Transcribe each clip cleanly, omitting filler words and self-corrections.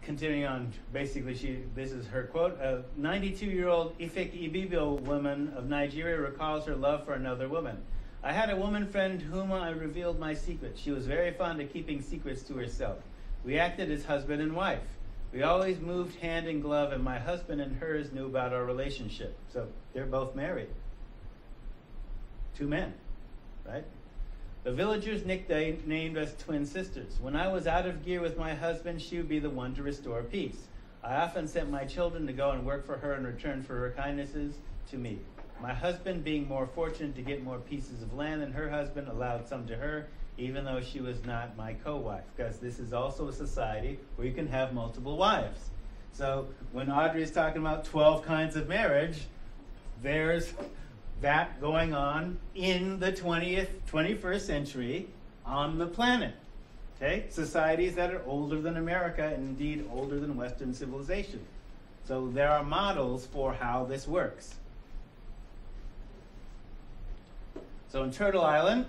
continuing on, basically, this is her quote. A 92-year-old Ife Ibibo woman of Nigeria recalls her love for another woman. I had a woman friend whom I revealed my secret. She was very fond of keeping secrets to herself. We acted as husband and wife. We always moved hand in glove, and my husband and hers knew about our relationship. So they're both married. 2 men, right? The villagers nicknamed us twin sisters. When I was out of gear with my husband, she would be the one to restore peace. I often sent my children to go and work for her in return for her kindnesses to me. My husband, being more fortunate to get more pieces of land than her husband, allowed some to her, even though she was not my co-wife, because this is also a society where you can have multiple wives. So when Audrey is talking about 12 kinds of marriage, there's that going on in the 21st century on the planet. Okay? Societies that are older than America, and indeed older than Western civilization. So there are models for how this works. So in Turtle Island,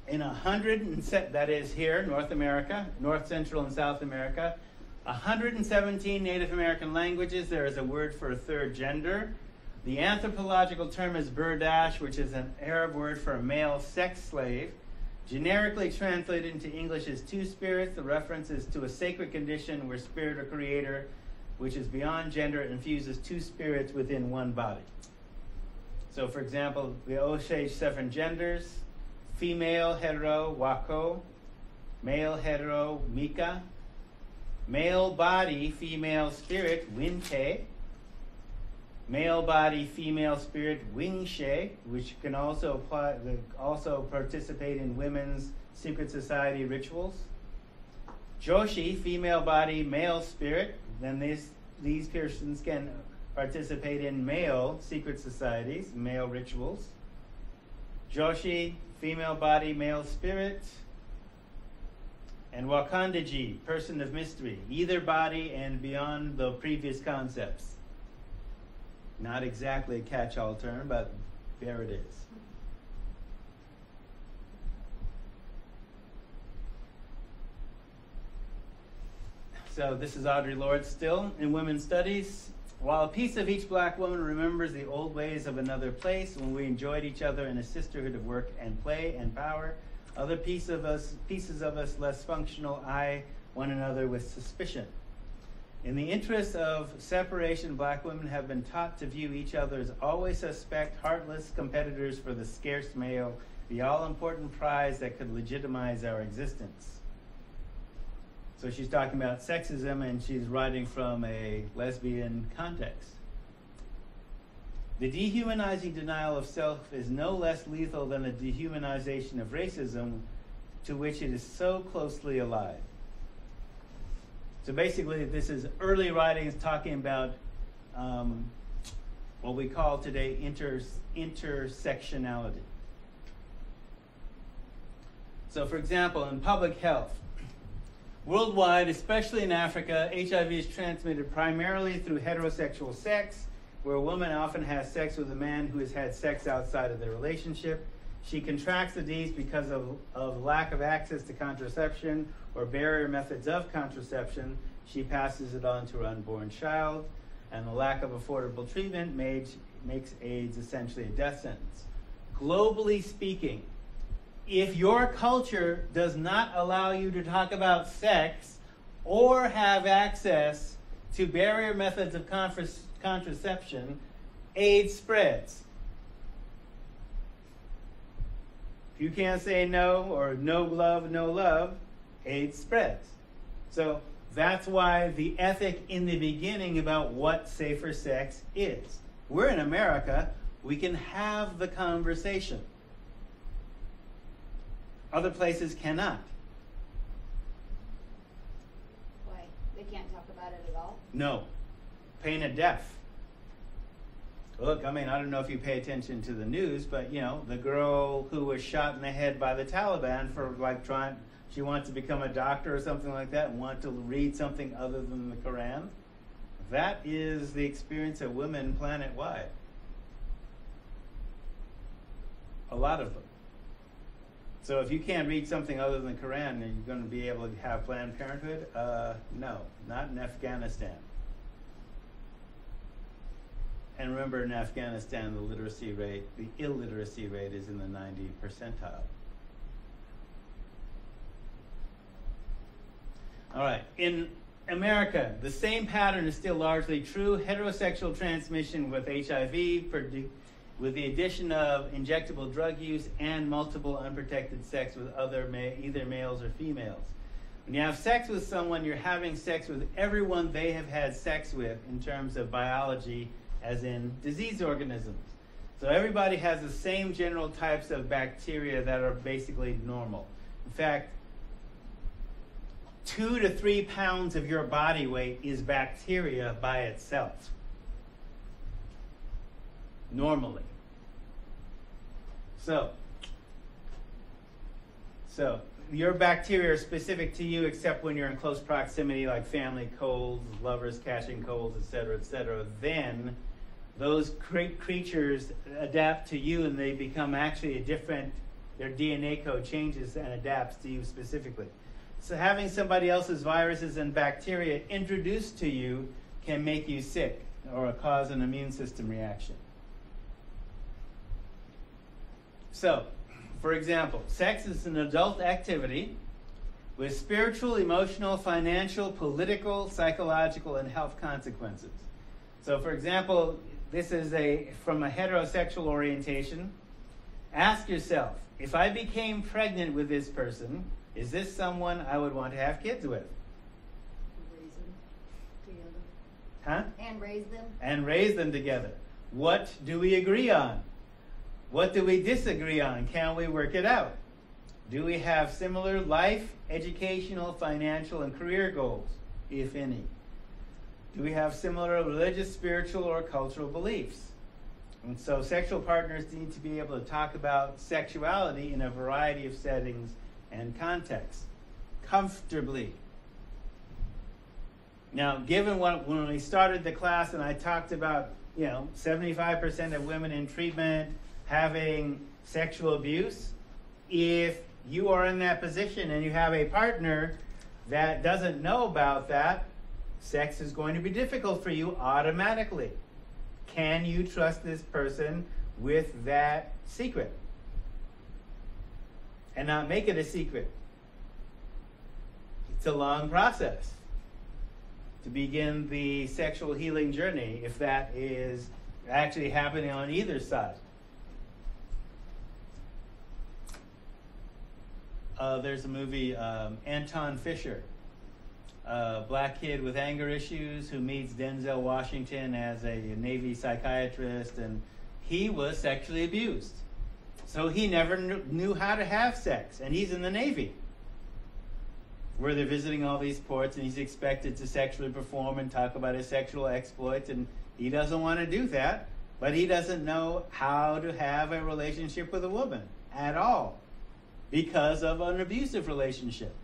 in that is here, North America, North Central and South America, 117 Native American languages, there is a word for a third gender. The anthropological term is burdash, which is an Arab word for a male sex slave. Generically translated into English as two spirits. The reference is to a sacred condition where spirit or creator, which is beyond gender, infuses two spirits within one body. So for example, the Osage 7 genders: female, hetero, wako; male, hetero, mika; male body, female spirit, winte; male body, female spirit, wingshe, which can also participate in women's secret society rituals. Joshi, female body, male spirit. Then these persons can participate in male secret societies, male rituals. Joshi, female body, male spirit. And Wakandaji, person of mystery, either body and beyond the previous concepts. Not exactly a catch-all term, but there it is. So this is Audre Lorde still in Women's Studies. While a piece of each black woman remembers the old ways of another place when we enjoyed each other in a sisterhood of work and play and power, other pieces of us less functional eye one another with suspicion. In the interest of separation, black women have been taught to view each other as always suspect, heartless competitors for the scarce male, the all-important prize that could legitimize our existence. So she's talking about sexism, and she's writing from a lesbian context. The dehumanizing denial of self is no less lethal than the dehumanization of racism, to which it is so closely allied. So basically, this is early writings talking about what we call today intersectionality. So for example, in public health, worldwide, especially in Africa, HIV is transmitted primarily through heterosexual sex, where a woman often has sex with a man who has had sex outside of their relationship. She contracts the disease because of lack of access to contraception or barrier methods of contraception. She passes it on to her unborn child, and the lack of affordable treatment makes AIDS essentially a death sentence. Globally speaking, if your culture does not allow you to talk about sex or have access to barrier methods of contraception, AIDS spreads. If you can't say no, or no love, AIDS spreads. So that's why the ethic in the beginning about what safer sex is. We're in America, we can have the conversation. Other places cannot. Why? They can't talk about it at all? No. Pain of death. Look, I mean, I don't know if you pay attention to the news, but, you know, the girl who was shot in the head by the Taliban for, like, she wants to become a doctor or something like that and want to read something other than the Quran. That is the experience of women planet-wide. A lot of them. So if you can't read something other than the Quran, are you going to be able to have Planned Parenthood? No, not in Afghanistan. And remember, in Afghanistan, the illiteracy rate is in the 90th percentile. All right, in America, the same pattern is still largely true. Heterosexual transmission with HIV, with the addition of injectable drug use and multiple unprotected sex with either males or females. When you have sex with someone, you're having sex with everyone they have had sex with in terms of biology, as in disease organisms. So everybody has the same general types of bacteria that are basically normal. In fact, 2 to 3 pounds of your body weight is bacteria by itself, normally. So your bacteria are specific to you except when you're in close proximity, like family colds, lovers catching colds, etc., etc. Then those creatures adapt to you and they become actually their DNA code changes and adapts to you specifically. So having somebody else's viruses and bacteria introduced to you can make you sick or cause an immune system reaction. So, for example, sex is an adult activity with spiritual, emotional, financial, political, psychological, and health consequences. So, for example, this is from a heterosexual orientation. Ask yourself, if I became pregnant with this person, is this someone I would want to have kids with? Raise them together. Huh? And raise them. And raise them together. What do we agree on? What do we disagree on? Can we work it out? Do we have similar life, educational, financial, and career goals, if any? Do we have similar religious, spiritual, or cultural beliefs? And so sexual partners need to be able to talk about sexuality in a variety of settings and contexts, comfortably. Now, given when we started the class and I talked about, 75% of women in treatment having sexual abuse, if you are in that position and you have a partner that doesn't know about that, sex is going to be difficult for you automatically. Can you trust this person with that secret? And not make it a secret. It's a long process to begin the sexual healing journey, if that is actually happening on either side. There's a movie, Anton Fisher, a black kid with anger issues who meets Denzel Washington as a Navy psychiatrist, and he was sexually abused. So he never knew how to have sex, and he's in the Navy, where they're visiting all these ports, and he's expected to sexually perform and talk about his sexual exploits, and he doesn't want to do that, but he doesn't know how to have a relationship with a woman at all because of an abusive relationship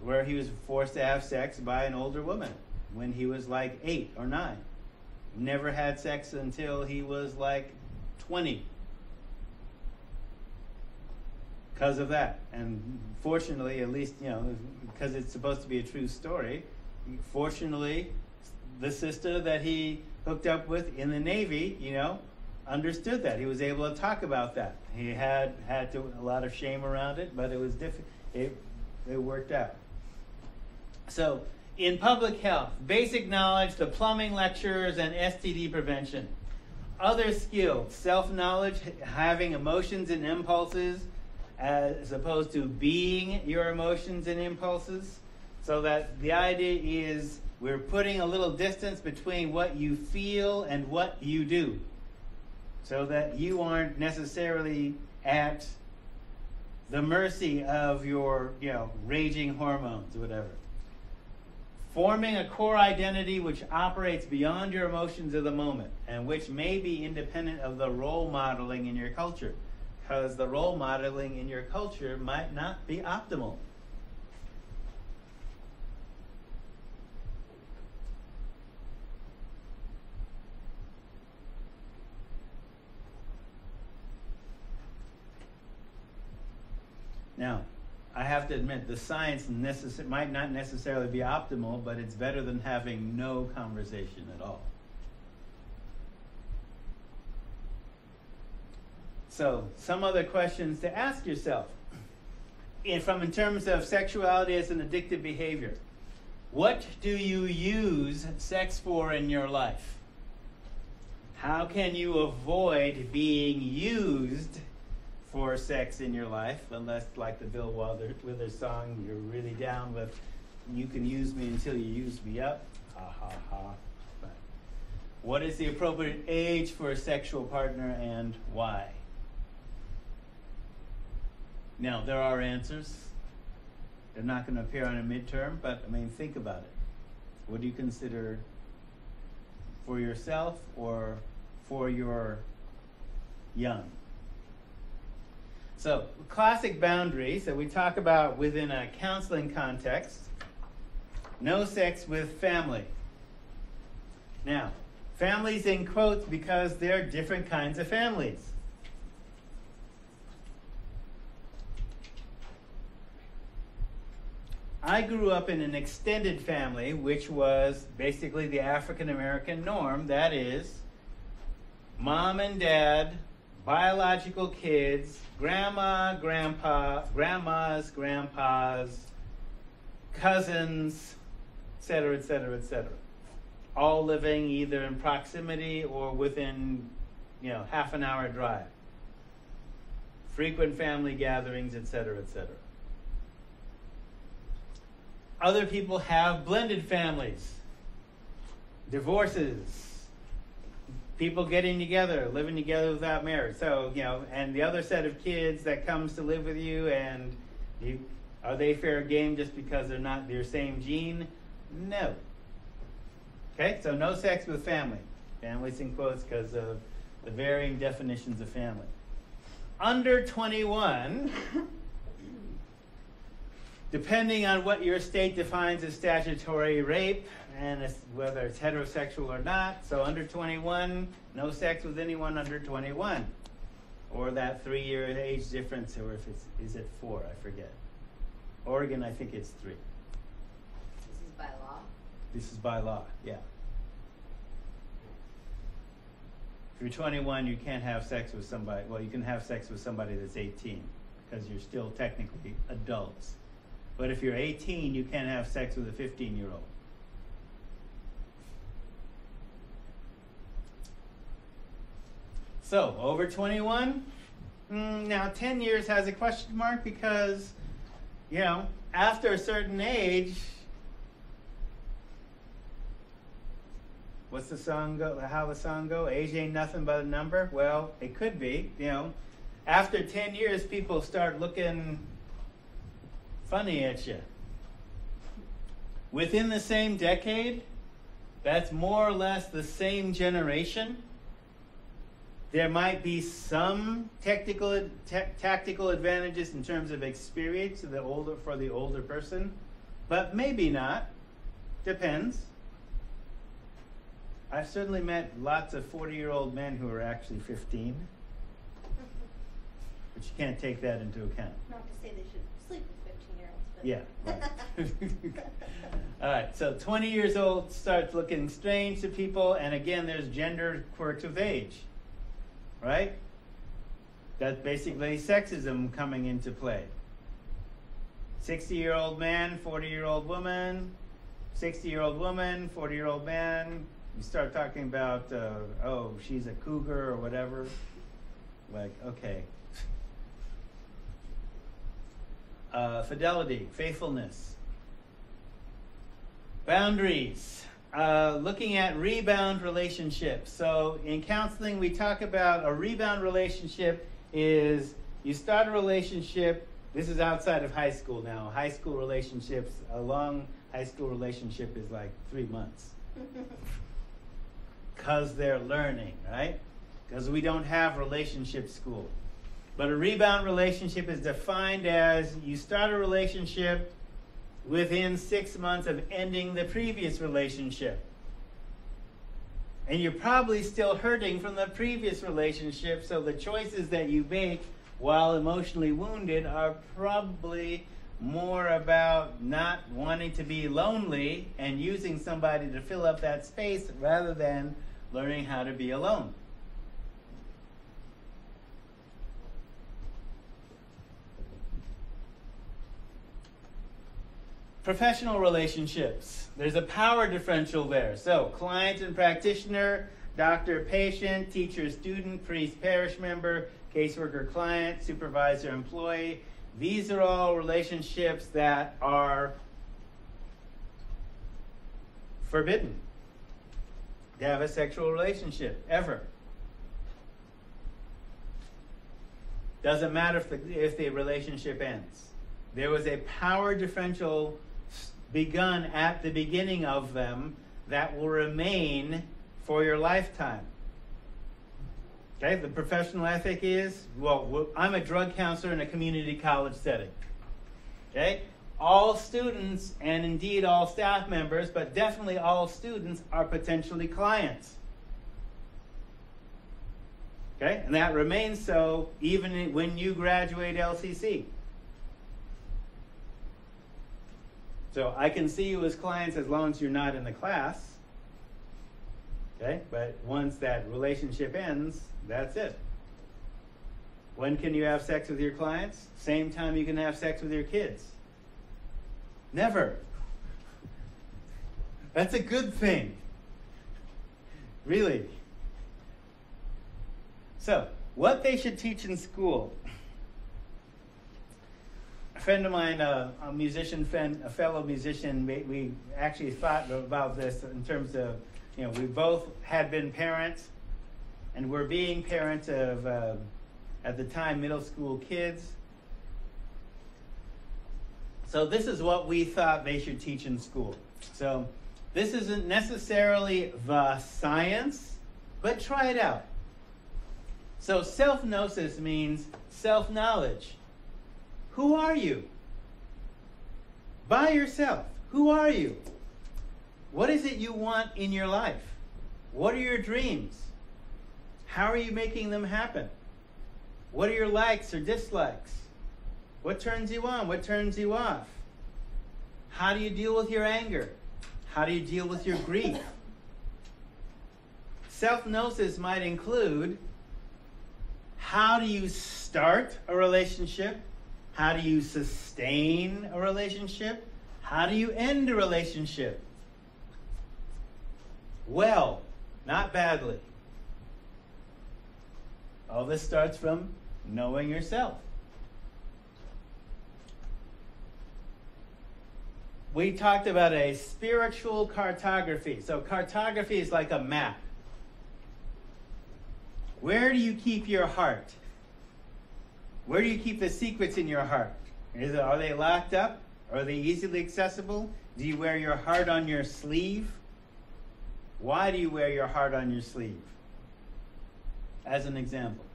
where he was forced to have sex by an older woman when he was like 8 or 9. Never had sex until he was like 20 because of that. And fortunately, at least, because it's supposed to be a true story, fortunately, the sister that he hooked up with in the Navy, understood that. He was able to talk about that. He had a lot of shame around it, but it was it worked out. So, in public health, basic knowledge, the plumbing lectures, and STD prevention. Other skills, self-knowledge, having emotions and impulses, as opposed to being your emotions and impulses. So that the idea is we're putting a little distance between what you feel and what you do, so that you aren't necessarily at the mercy of your, raging hormones or whatever. Forming a core identity which operates beyond your emotions of the moment and which may be independent of the role modeling in your culture, because the role modeling in your culture might not be optimal. Now, I have to admit, the science might not necessarily be optimal, but it's better than having no conversation at all. So, some other questions to ask yourself. In terms of sexuality as an addictive behavior, what do you use sex for in your life? How can you avoid being used for sex in your life, unless, like the Bill Withers song, you're really down with, you can use me until you use me up. Ha ha ha. But what is the appropriate age for a sexual partner and why? Now, there are answers. They're not going to appear on a midterm, but I mean, think about it. What do you consider for yourself or for your young? So, classic boundaries that we talk about within a counseling context. No sex with family. Now, families in quotes because they're different kinds of families. I grew up in an extended family, which was basically the African American norm. That is, mom and dad, biological kids, grandma, grandpa, grandmas, grandpas, cousins, etc., etc., etc. All living either in proximity or within, half an hour drive. Frequent family gatherings, etc., etc. Other people have blended families, divorces, people getting together, living together without marriage. So, and the other set of kids that comes to live with you, and are they fair game just because they're not your same gene? No. Okay, so no sex with family. Families in quotes because of the varying definitions of family. Under 21... depending on what your state defines as statutory rape, and whether it's heterosexual or not, so under 21, no sex with anyone under 21. Or that 3-year age difference, or is it 4, I forget. Oregon, I think it's 3. This is by law? This is by law, yeah. If you're 21, you can't have sex with somebody, well, you can have sex with somebody that's 18, because you're still technically adults. But if you're 18, you can't have sex with a 15-year-old. So, over 21? Now, 10 years has a question mark because, after a certain age, what's the song go? How the song go? Age ain't nothing but a number. Well, it could be. After 10 years, people start looking funny at you. Within the same decade, that's more or less the same generation. There might be some tactical advantages in terms of experience for the older person, but maybe not. Depends. I've certainly met lots of 40-year-old men who are actually 15, but you can't take that into account. Not to say they should sleep with 15-year-olds, but... Yeah, right. All right, so 20 years old starts looking strange to people, and again, there's gender quirks of age, right? That's basically sexism coming into play. 60-year-old man, 40-year-old woman, 60-year-old woman, 40-year-old man. You start talking about, she's a cougar or whatever. Like, okay. Fidelity, faithfulness. Boundaries. Looking at rebound relationships. So in counseling, we talk about a rebound relationship is you start a relationship. This is outside of high school now. High school relationships, a long high school relationship is like 3 months. Because they're learning, right? Because we don't have relationship school. But a rebound relationship is defined as you start a relationship within 6 months of ending the previous relationship. And you're probably still hurting from the previous relationship, so the choices that you make while emotionally wounded, are probably more about not wanting to be lonely and using somebody to fill up that space rather than learning how to be alone. Professional relationships. There's a power differential there. So, client and practitioner, doctor-patient, teacher-student, priest-parish member, caseworker-client, supervisor-employee. These are all relationships that are forbidden to have a sexual relationship, ever. Doesn't matter if the relationship ends. There was a power differential begun at the beginning of them that will remain for your lifetime. Okay, the professional ethic is, well, I'm a drug counselor in a community college setting. Okay, all students, and indeed all staff members, but definitely all students, are potentially clients. Okay, and that remains so even when you graduate LCC. So I can see you as clients as long as you're not in the class. Okay, but once that relationship ends, that's it. When can you have sex with your clients? Same time you can have sex with your kids. Never. That's a good thing. Really. So, what they should teach in school. A friend of mine, a musician friend, a fellow musician, we actually thought about this in terms of, we both had been parents, and we're being parents of, at the time, middle school kids. So this is what we thought they should teach in school. So this isn't necessarily the science, but try it out. So self-gnosis means self-knowledge. Who are you? By yourself. Who are you? What is it you want in your life? What are your dreams? How are you making them happen? What are your likes or dislikes? What turns you on? What turns you off? How do you deal with your anger? How do you deal with your grief? Self-gnosis might include, how do you start a relationship? How do you sustain a relationship? How do you end a relationship? Well, not badly. All this starts from knowing yourself. We talked about a spiritual cartography. So cartography is like a map. Where do you keep your heart? Where do you keep the secrets in your heart? Are they locked up? Are they easily accessible? Do you wear your heart on your sleeve? Why do you wear your heart on your sleeve? As an example.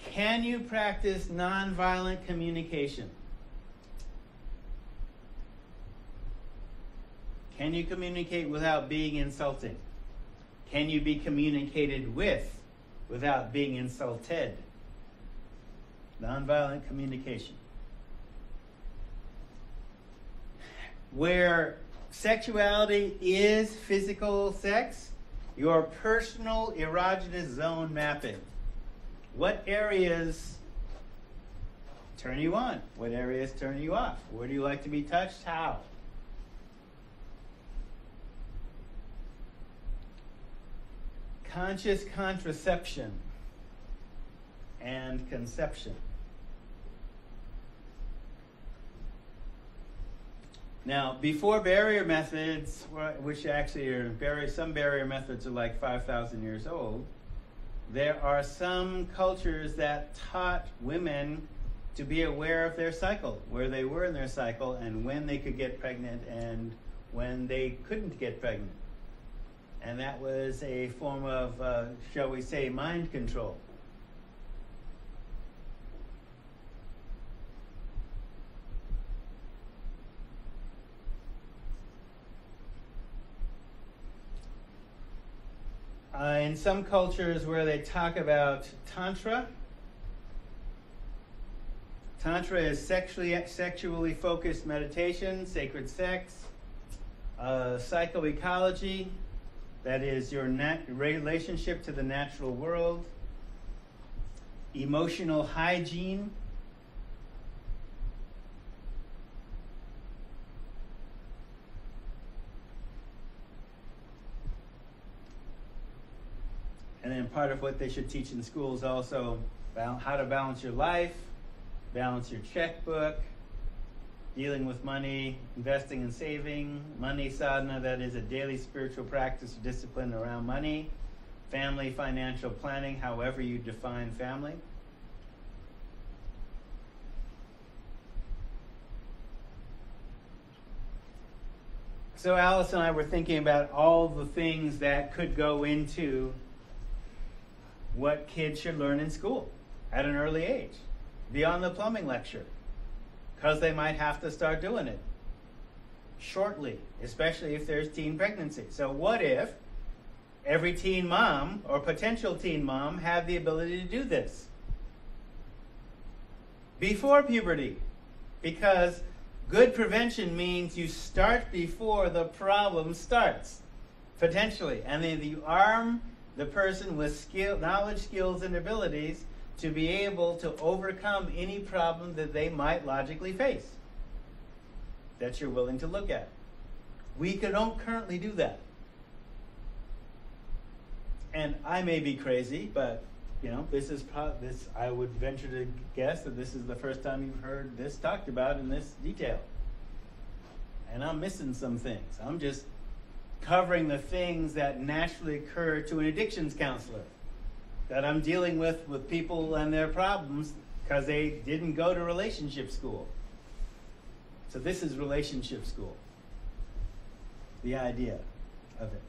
Can you practice nonviolent communication? Can you communicate without being insulting? Can you be communicated with without being insulted? Nonviolent communication. Where sexuality is physical sex, your personal erogenous zone mapping. What areas turn you on? What areas turn you off? Where do you like to be touched? How? Conscious contraception and conception. Now, before barrier methods, which actually are some barrier methods are like 5,000 years old, there are some cultures that taught women to be aware of their cycle, where they were in their cycle, and when they could get pregnant and when they couldn't get pregnant. And that was a form of, shall we say, mind control. In some cultures where they talk about Tantra, Tantra is sexually focused meditation, sacred sex, psychoecology, that is your relationship to the natural world, emotional hygiene, and then part of what they should teach in schools also how to balance your life, balance your checkbook, dealing with money, investing and saving, money sadhana, that is a daily spiritual practice or discipline around money, family financial planning, however you define family. So Alice and I were thinking about all the things that could go into what kids should learn in school at an early age, beyond the plumbing lecture, because they might have to start doing it shortly, especially if there's teen pregnancy. So what if every teen mom or potential teen mom had the ability to do this before puberty? Because good prevention means you start before the problem starts, potentially, and then you arm the person with knowledge, skills, and abilities to be able to overcome any problem that they might logically face that you're willing to look at. We don't currently do that. And I may be crazy, but this I would venture to guess that this is the first time you've heard this talked about in this detail. And I'm missing some things. I'm just covering the things that naturally occur to an addictions counselor, that I'm dealing with people and their problems because they didn't go to relationship school. So this is relationship school, the idea of it.